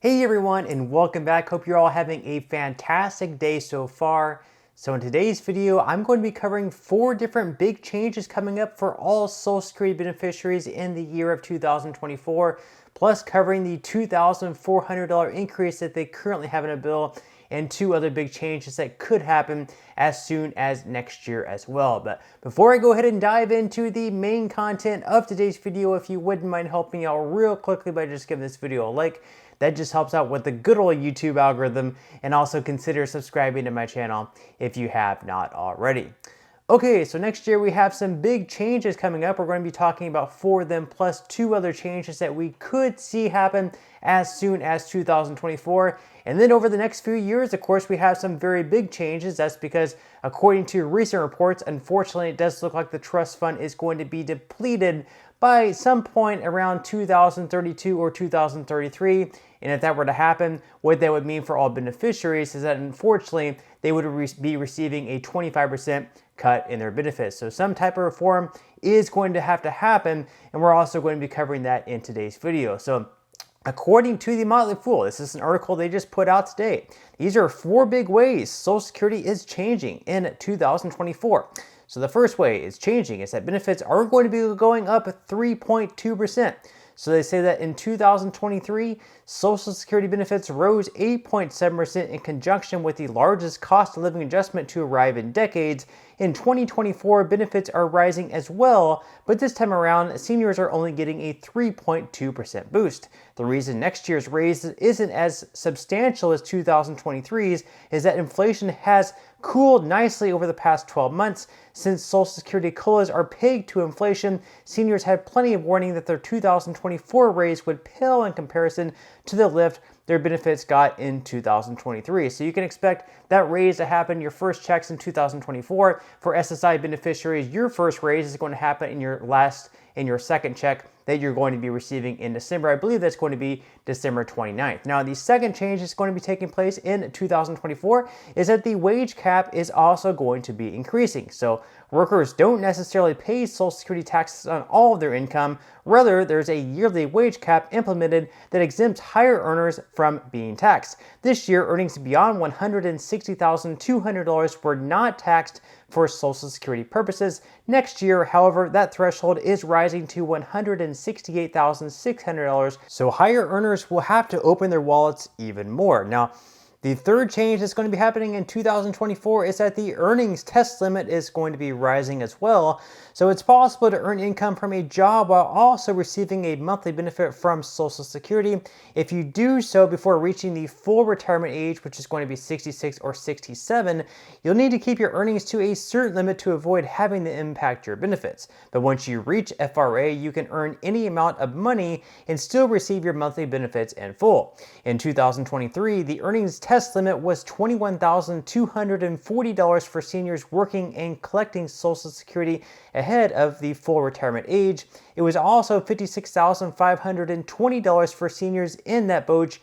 Hey everyone, and welcome back. Hope you're all having a fantastic day so far. So in today's video, I'm going to be covering 4 different big changes coming up for all Social Security beneficiaries in the year of 2024, plus covering the $2,400 increase that they currently have in a bill, and 2 other big changes that could happen as soon as next year as well. But before I go ahead and dive into the main content of today's video, if you wouldn't mind helping out real quickly by just giving this video a like, that just helps out with the good old YouTube algorithm, and also consider subscribing to my channel if you have not already. Okay, so next year we have some big changes coming up. We're going to be talking about 4 of them, plus 2 other changes that we could see happen as soon as 2024. And then over the next few years, of course, we have some very big changes. That's because, according to recent reports, unfortunately, it does look like the trust fund is going to be depleted by some point around 2032 or 2033. And if that were to happen, what that would mean for all beneficiaries is that, unfortunately, they would be receiving a 25% cut in their benefits. So some type of reform is going to have to happen, and we're also going to be covering that in today's video. So according to the Motley Fool, this is an article they just put out today. These are 4 big ways Social Security is changing in 2024. So the first way it's changing is that benefits are going to be going up 3.2%. So they say that in 2023, Social Security benefits rose 8.7% in conjunction with the largest cost of living adjustment to arrive in decades. In 2024, benefits are rising as well, but this time around, seniors are only getting a 3.2% boost. The reason next year's raise isn't as substantial as 2023's is that inflation has cooled nicely over the past 12 months. Since Social Security COLAs are pegged to inflation, seniors had plenty of warning that their 2024 raise would pale in comparison to the lift their benefits got in 2023. So you can expect that raise to happen. Your first checks in 2024. For SSI beneficiaries, your first raise is going to happen in your second check that you're going to be receiving in December. I believe that's going to be December 29th. Now, the second change that's going to be taking place in 2024 is that the wage cap is also going to be increasing. So workers don't necessarily pay Social Security taxes on all of their income. Rather, there's a yearly wage cap implemented that exempts higher earners from being taxed. This year, earnings beyond $160,200 were not taxed for Social Security purposes. Next year, however, that threshold is rising to $168,600, so higher earners will have to open their wallets even more. Now, the third change that's going to be happening in 2024 is that the earnings test limit is going to be rising as well. So it's possible to earn income from a job while also receiving a monthly benefit from Social Security. If you do so before reaching the full retirement age, which is going to be 66 or 67, you'll need to keep your earnings to a certain limit to avoid having to impact your benefits. But once you reach FRA, you can earn any amount of money and still receive your monthly benefits in full. In 2023, the earnings test limit was $21,240 for seniors working and collecting Social Security ahead of the full retirement age. It was also $56,520 for seniors in that boat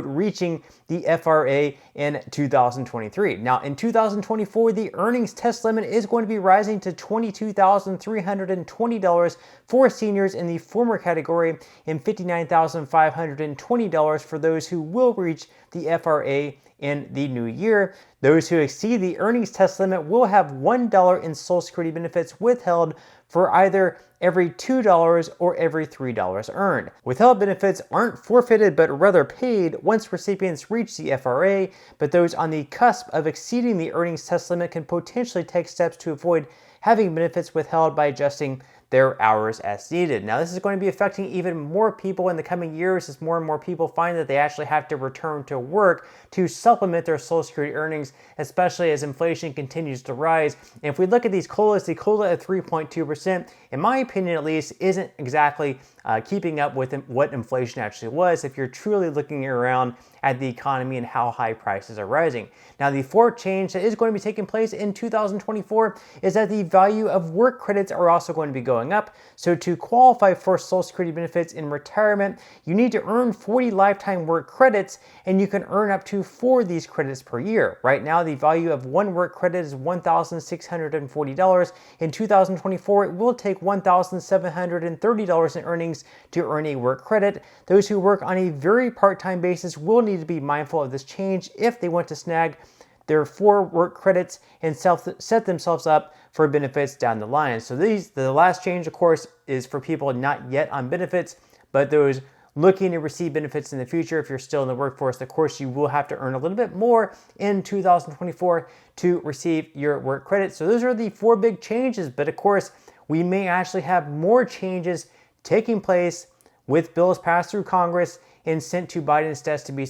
reaching the FRA in 2023. Now, in 2024, the earnings test limit is going to be rising to $22,320 for seniors in the former category and $59,520 for those who will reach the FRA in the new year. Those who exceed the earnings test limit will have $1 in Social Security benefits withheld for either every $2 or every $3 earned. Withheld benefits aren't forfeited but rather paid once recipients reach the FRA, but those on the cusp of exceeding the earnings test limit can potentially take steps to avoid having benefits withheld by adjusting their hours as needed. Now, this is going to be affecting even more people in the coming years as more and more people find that they actually have to return to work to supplement their Social Security earnings, especially as inflation continues to rise. And if we look at these COLAs, the COLA at 3.2%, in my opinion at least, isn't exactly keeping up with what inflation actually was if you're truly looking around at the economy and how high prices are rising. Now, the fourth change that is going to be taking place in 2024 is that the value of work credits are also going to be going going up. So to qualify for Social Security benefits in retirement, you need to earn 40 lifetime work credits, and you can earn up to 4 of these credits per year. Right now, the value of one work credit is $1,640. In 2024, it will take $1,730 in earnings to earn a work credit. Those who work on a very part-time basis will need to be mindful of this change if they want to snag their 4 work credits and set themselves up for benefits down the line. So the last change, of course, is for people not yet on benefits, but those looking to receive benefits in the future. If you're still in the workforce, of course, you will have to earn a little bit more in 2024 to receive your work credit. So those are the 4 big changes, but of course, we may actually have more changes taking place with bills passed through Congress and sent to Biden's desk to be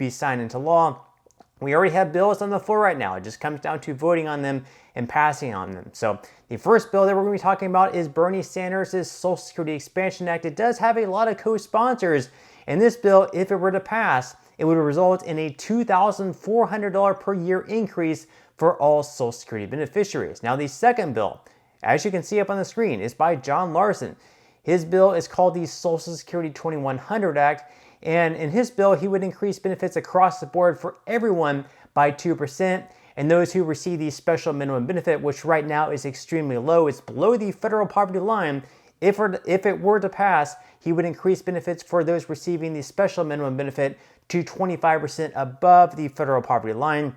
signed into law. We already have bills on the floor right now. It just comes down to voting on them and passing on them. So the first bill that we're going to be talking about is Bernie Sanders' Social Security Expansion Act. It does have a lot of co-sponsors, and this bill, if it were to pass, it would result in a $2,400 per year increase for all Social Security beneficiaries. Now the second bill, as you can see up on the screen, is by John Larson. His bill is called the Social Security 2100 Act, and in his bill, he would increase benefits across the board for everyone by 2%, and those who receive the special minimum benefit, which right now is extremely low, is below the federal poverty line. If it were to pass, he would increase benefits for those receiving the special minimum benefit to 25% above the federal poverty line.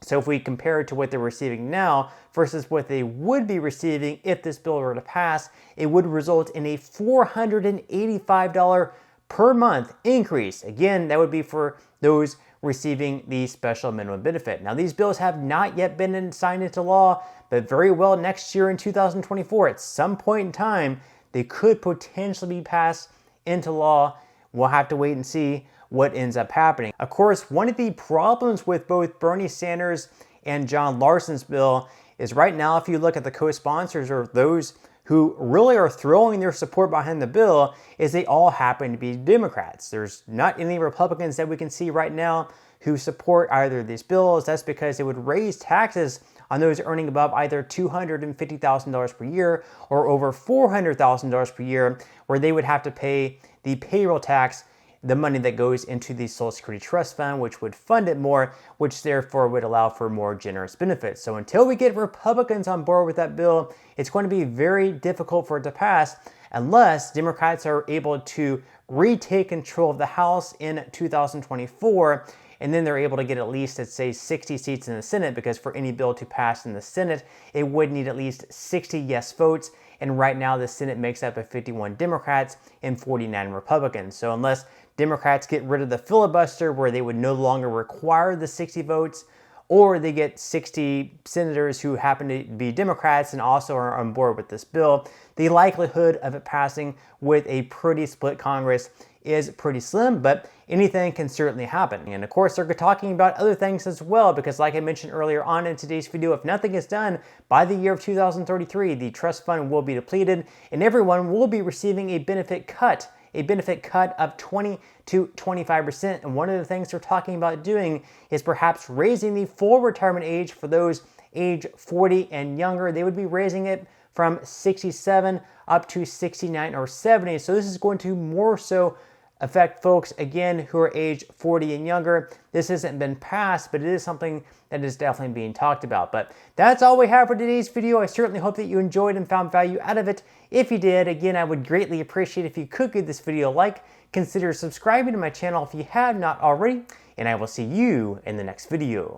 So if we compare it to what they're receiving now versus what they would be receiving if this bill were to pass, it would result in a $485 per month increase. Again, that would be for those receiving the special minimum benefit. Now, these bills have not yet been signed into law, but very well next year in 2024, at some point in time, they could potentially be passed into law. We'll have to wait and see what ends up happening. Of course, one of the problems with both Bernie Sanders and John Larson's bill is right now, if you look at the co-sponsors or those who really are throwing their support behind the bill, is they all happen to be Democrats. There's not any Republicans that we can see right now who support either of these bills. That's because it would raise taxes on those earning above either $250,000 per year or over $400,000 per year, where they would have to pay the payroll tax, the money that goes into the Social Security Trust Fund, which would fund it more, which therefore would allow for more generous benefits. So until we get Republicans on board with that bill, it's going to be very difficult for it to pass unless Democrats are able to retake control of the House in 2024, and then they're able to get at least, let's say, 60 seats in the Senate, because for any bill to pass in the Senate, it would need at least 60 yes votes. And right now, the Senate makes up of 51 Democrats and 49 Republicans. So unless Democrats get rid of the filibuster, where they would no longer require the 60 votes, or they get 60 senators who happen to be Democrats and also are on board with this bill, the likelihood of it passing with a pretty split Congress is pretty slim, but anything can certainly happen. And of course, they're talking about other things as well, because like I mentioned earlier on in today's video, if nothing is done by the year of 2033, the trust fund will be depleted and everyone will be receiving a benefit cut of 20 to 25%. And one of the things they're talking about doing is perhaps raising the full retirement age for those age 40 and younger. They would be raising it from 67 up to 69 or 70. So this is going to more so affect folks, again, who are age 40 and younger. This hasn't been passed, but it is something that is definitely being talked about. But that's all we have for today's video. I certainly hope that you enjoyed and found value out of it. If you did, again, I would greatly appreciate if you could give this video a like, consider subscribing to my channel if you have not already, and I will see you in the next video.